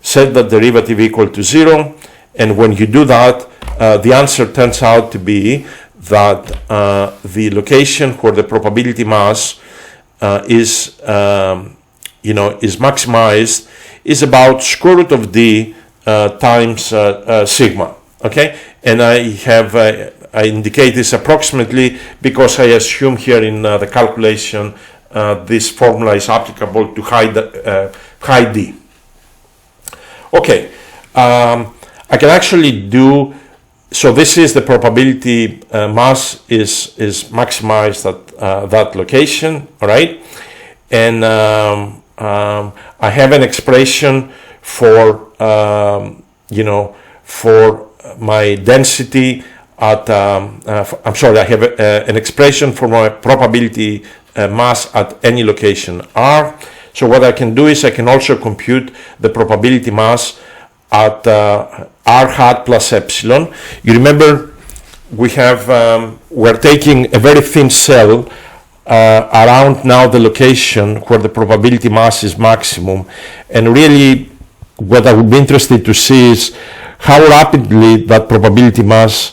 set that derivative equal to 0, and when you do that, the answer turns out to be that the location where the probability mass is maximized is about square root of d times sigma. Okay, and I indicate this approximately because I assume here in the calculation this formula is applicable to high d. Okay, I can actually do, so this is the probability mass is maximized at that location, all right? And I have an expression for for my density at I'm sorry, I have an expression for my probability mass at any location r. So what I can do is I can also compute the probability mass at r hat plus epsilon. You remember, we have we're taking a very thin cell around now the location where the probability mass is maximum, and really what I would be interested to see is how rapidly that probability mass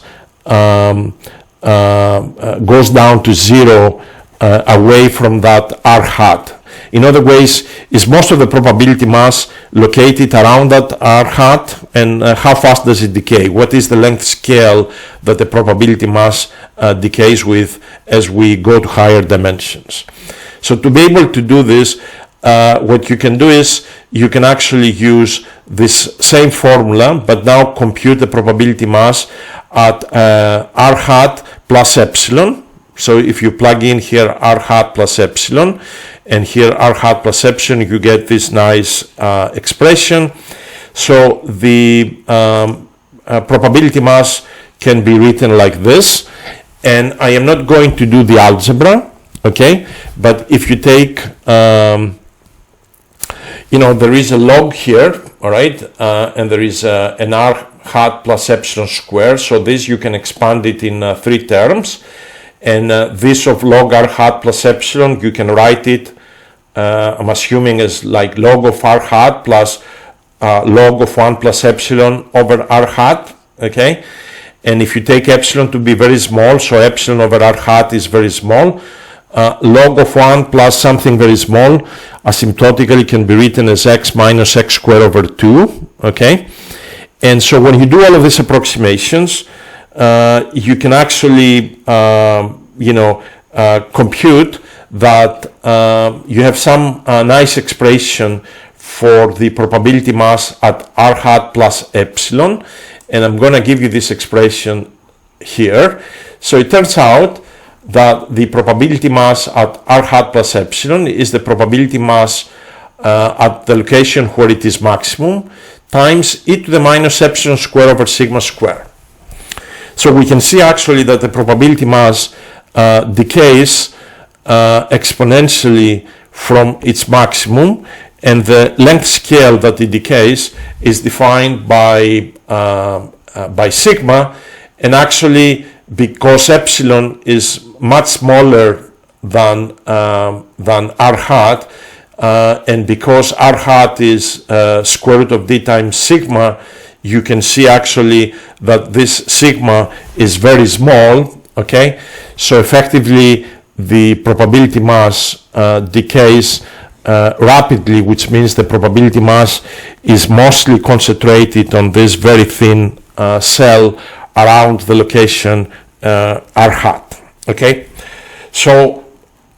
goes down to 0 away from that r hat. In other ways, is most of the probability mass located around that r hat, and how fast does it decay? What is the length scale that the probability mass decays with as we go to higher dimensions? So to be able to do this, what you can do is you can actually use this same formula, but now compute the probability mass at r hat plus epsilon. So if you plug in here r hat plus epsilon, and here r hat plus epsilon, you get this nice expression. So the probability mass can be written like this, and I am not going to do the algebra, okay? But if you take, there is a log here, all right, and there is an r hat plus epsilon square. So this you can expand it in 3 terms. And this of log r hat plus epsilon, you can write it, I'm assuming, as like log of r hat plus log of 1 plus epsilon over r hat, okay? And if you take epsilon to be very small, so epsilon over r hat is very small, log of 1 plus something very small, asymptotically can be written as x minus x squared over 2, okay? And so when you do all of these approximations, you can actually, compute that you have some nice expression for the probability mass at r hat plus epsilon, and I'm going to give you this expression here. So it turns out that the probability mass at r hat plus epsilon is the probability mass at the location where it is maximum times e to the minus epsilon square over sigma square. So we can see actually that the probability mass decays exponentially from its maximum, and the length scale that it decays is defined by sigma, and actually because epsilon is much smaller than r hat, and because r hat is square root of d times sigma, you can see actually that this sigma is very small. Okay, so effectively the probability mass decays rapidly, which means the probability mass is mostly concentrated on this very thin cell around the location r hat. Okay, so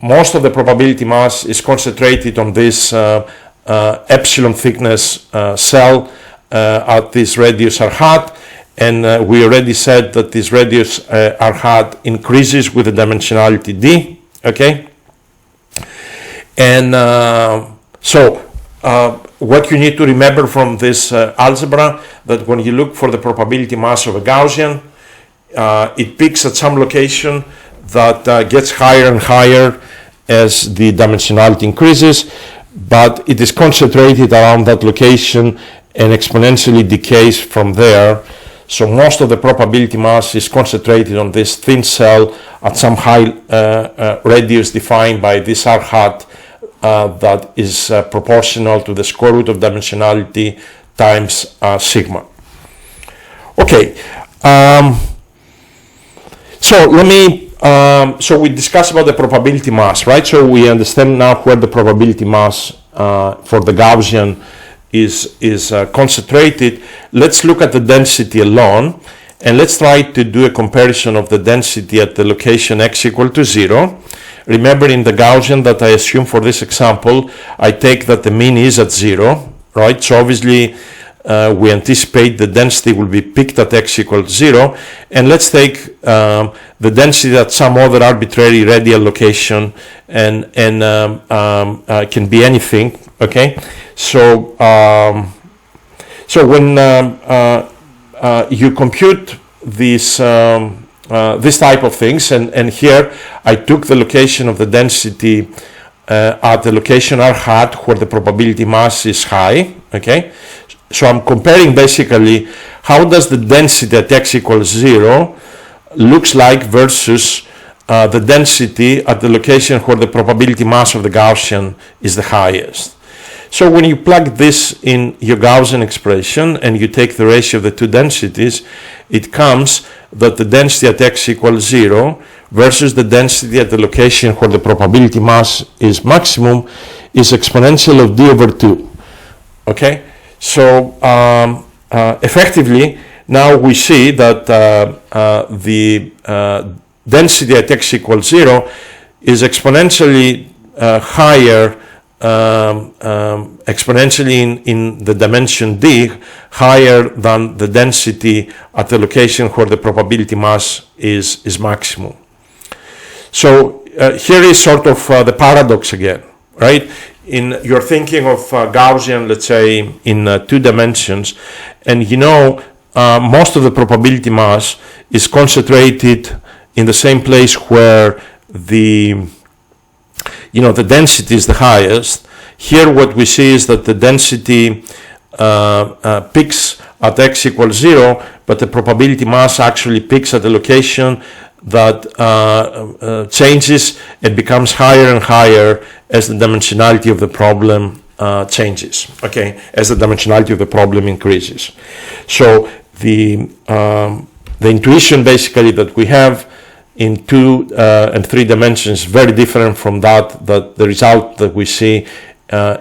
most of the probability mass is concentrated on this epsilon thickness cell at this radius r hat, and we already said that this radius r hat increases with the dimensionality d. Okay, and so what you need to remember from this algebra, that when you look for the probability mass of a Gaussian, it peaks at some location that gets higher and higher as the dimensionality increases, but it is concentrated around that location and exponentially decays from there. So most of the probability mass is concentrated on this thin cell at some high radius defined by this r hat that is proportional to the square root of dimensionality times sigma. Okay, so let me, so we discussed about the probability mass, right? So we understand now where the probability mass for the Gaussian is concentrated. Let's look at the density alone, and let's try to do a comparison of the density at the location x equal to 0. Remember, in the Gaussian that I assume for this example, I take that the mean is at 0, right? So obviously we anticipate the density will be peaked at x equals 0, and let's take the density at some other arbitrary radial location, and can be anything. Okay, so so when you compute this this type of things, and here I took the location of the density at the location r hat where the probability mass is high. Okay, so I'm comparing basically how does the density at x equals 0 looks like versus the density at the location where the probability mass of the Gaussian is the highest. So when you plug this in your Gaussian expression and you take the ratio of the two densities, it comes that the density at x equals 0 versus the density at the location where the probability mass is maximum is exponential of d over 2. Okay, so effectively now we see that the density at x equals 0 is exponentially higher, exponentially in the dimension d, higher than the density at the location where the probability mass is maximum. So here is sort of the paradox again, right? You're thinking of Gaussian, let's say, in 2 dimensions, and you know most of the probability mass is concentrated in the same place where the density is the highest. Here what we see is that the density peaks at x equals 0, but the probability mass actually peaks at a location that changes and becomes higher and higher as the dimensionality of the problem changes, okay, as the dimensionality of the problem increases. So the intuition basically that we have in 2 and 3 dimensions is very different from that the result that we see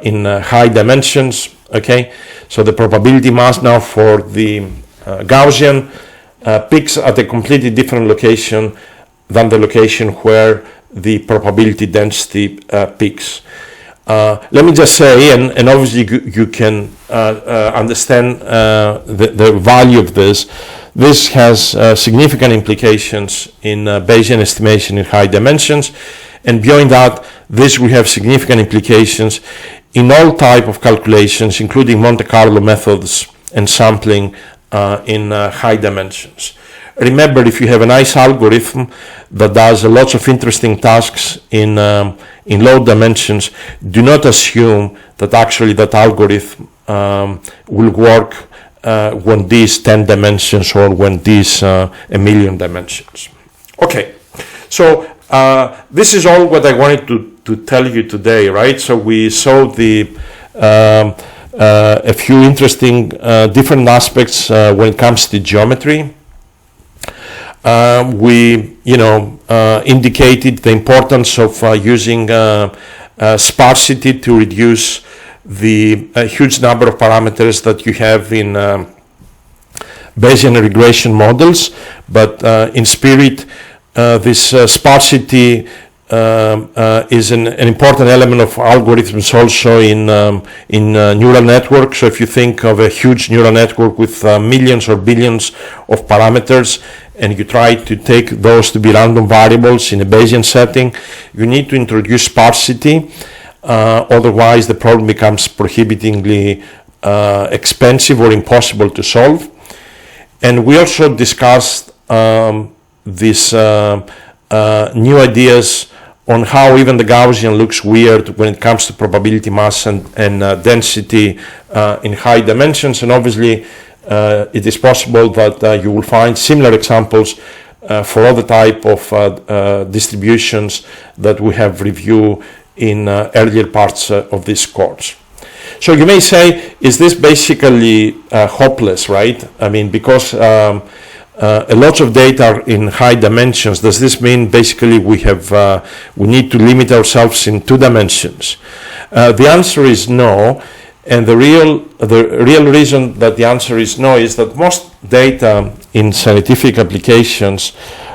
in high dimensions. Okay, so the probability mass now for the Gaussian peaks at a completely different location than the location where the probability density peaks. Let me just say, and obviously you can understand the value of this. This has significant implications in Bayesian estimation in high dimensions, and beyond that, this will have significant implications in all type of calculations, including Monte Carlo methods and sampling in high dimensions. remember, if you have a nice algorithm that does lots of interesting tasks in low dimensions, do not assume that actually that algorithm will work when D is 10 dimensions or when D is a million dimensions. Okay, so this is all what I wanted to tell you today, right? So we saw a few interesting different aspects when it comes to geometry. We, indicated the importance of using sparsity to reduce the huge number of parameters that you have in Bayesian regression models, but in spirit, this sparsity is an important element of algorithms also in neural networks. So if you think of a huge neural network with millions or billions of parameters, and you try to take those to be random variables in a Bayesian setting, you need to introduce sparsity. Otherwise, the problem becomes prohibitively expensive or impossible to solve. And we also discussed these new ideas on how even the Gaussian looks weird when it comes to probability mass and density in high dimensions. And obviously, it is possible that you will find similar examples for other type of distributions that we have reviewed in earlier parts of this course. So you may say, is this basically hopeless, right? I mean, because a lot of data are in high dimensions, does this mean basically we need to limit ourselves in 2 dimensions? The answer is no, and the real reason that the answer is no is that most data in scientific applications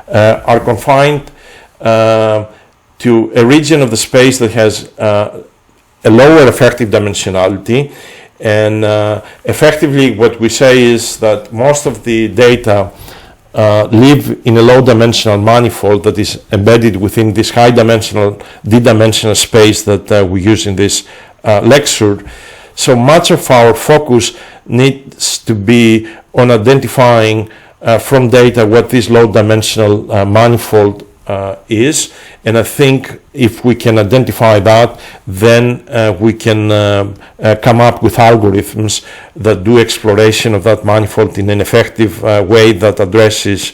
are confined to a region of the space that has a lower effective dimensionality, and effectively what we say is that most of the data live in a low dimensional manifold that is embedded within this high dimensional d-dimensional space that we use in this lecture. So much of our focus needs to be on identifying from data what this low dimensional manifold is, and I think if we can identify that, then we can come up with algorithms that do exploration of that manifold in an effective way that addresses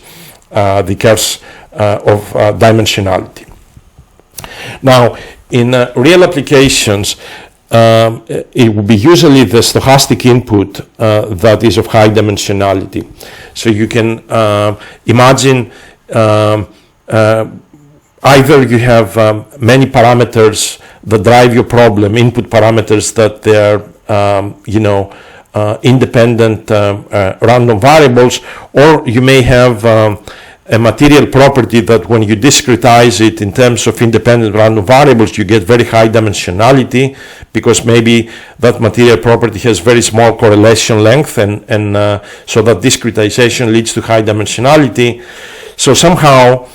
the curves of dimensionality. Now, in real applications, it will be usually the stochastic input that is of high dimensionality. So you can imagine either you have many parameters that drive your problem, input parameters that they are independent random variables, or you may have a material property that when you discretize it in terms of independent random variables, you get very high dimensionality because maybe that material property has very small correlation length, and so that discretization leads to high dimensionality. So somehow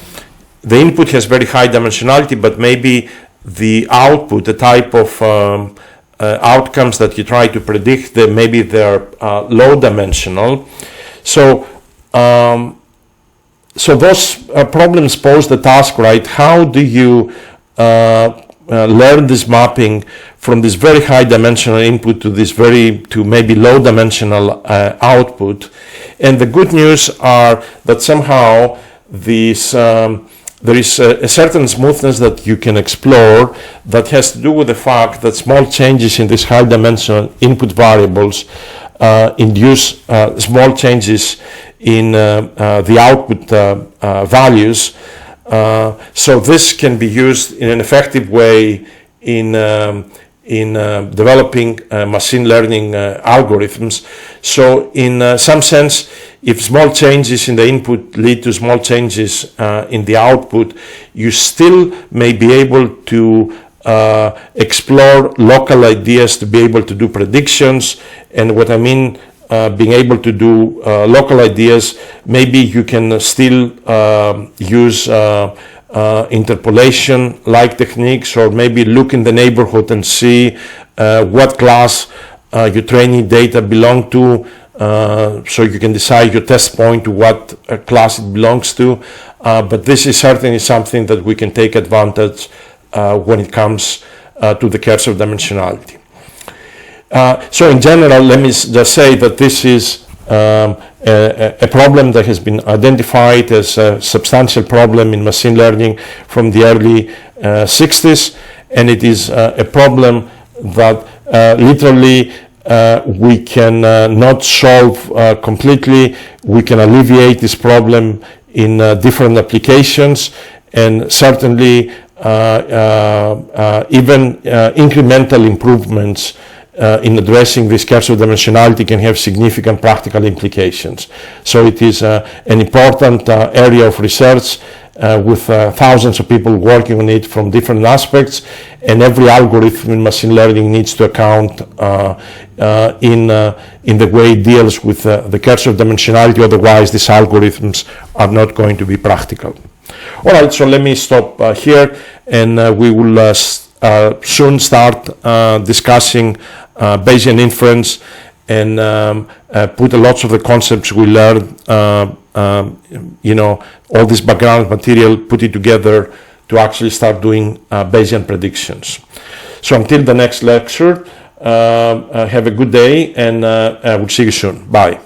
the input has very high dimensionality, but maybe the output, the type of outcomes that you try to predict, maybe they're low dimensional. So those problems pose the task, right? How do you learn this mapping from this very high dimensional input to maybe low dimensional output? And the good news are that somehow there is a certain smoothness that you can explore that has to do with the fact that small changes in these high dimensional input variables induce small changes in the output values. So this can be used in an effective way in developing machine learning algorithms. So in some sense, if small changes in the input lead to small changes in the output, you still may be able to explore local ideas to be able to do predictions. And what I mean being able to do local ideas, maybe you can still use interpolation-like techniques, or maybe look in the neighborhood and see what class your training data belong to, so you can decide your test point to what class it belongs to, but this is certainly something that we can take advantage when it comes to the curse of dimensionality. So in general, let me just say that this is a problem that has been identified as a substantial problem in machine learning from the early 60s, and it is a problem that literally we can not solve completely. We can alleviate this problem in different applications, and certainly even incremental improvements in addressing this curse of dimensionality can have significant practical implications. So it is an important area of research with thousands of people working on it from different aspects, and every algorithm in machine learning needs to account in the way it deals with the curse of dimensionality. Otherwise, these algorithms are not going to be practical. All right, so let me stop here, and we will soon start discussing Bayesian inference and put lots of the concepts we learned, all this background material, put it together to actually start doing Bayesian predictions. So until the next lecture, have a good day, and we'll see you soon. Bye.